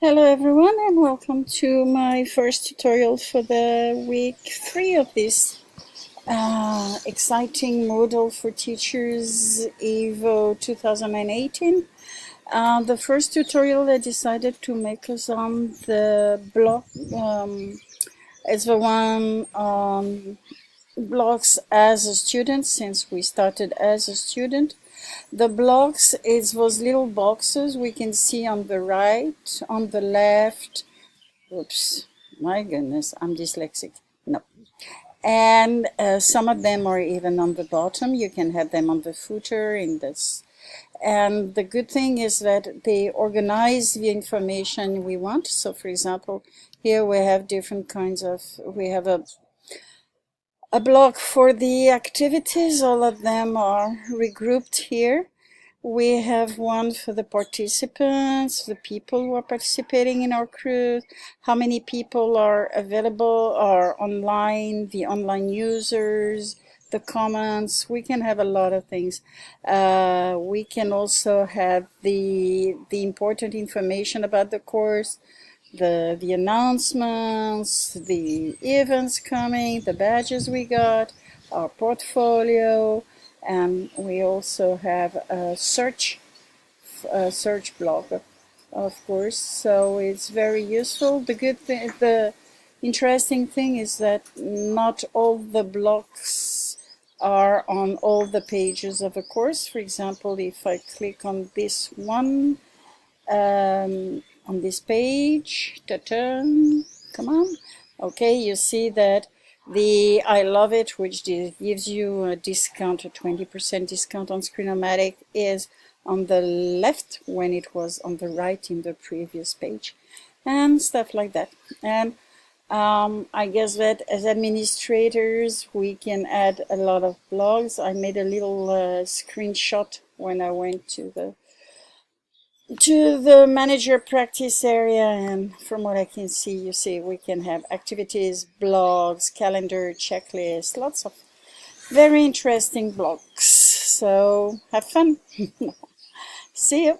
Hello everyone and welcome to my first tutorial for the week 3 of this exciting Moodle for Teachers EVO 2018. The first tutorial I decided to make was on the blog, it's the one on blogs as a student, since we started as a student. The blocks is those little boxes we can see on the right, on the left. Oops, my goodness, I'm dyslexic. No. And some of them are even on the bottom. You can have them on the footer in this. And the good thing is that they organize the information we want. So for example, here we have different kinds of, we have a block for the activities. All of them are regrouped here. We have one for the participants, the people who are participating in our cruise, how many people are available, are online, the online users, the comments. We can have a lot of things. We can also have the important information about the course, the announcements, the events coming, the badges we got, our portfolio, and we also have a search block, of course. So it's very useful. The good thing, the interesting thing is that not all the blocks are on all the pages of a course. For example, if I click on this one, on this page, come on, okay, you see that the I Love It, which gives you a discount, a 20% discount on Screenomatic, is on the left when it was on the right in the previous page, and stuff like that. And I guess that as administrators we can add a lot of blogs. I made a little screenshot when I went to the manager practice area, and from what I can see, you see we can have activities, blogs, calendar, checklist, lots of very interesting blogs. So have fun. See you.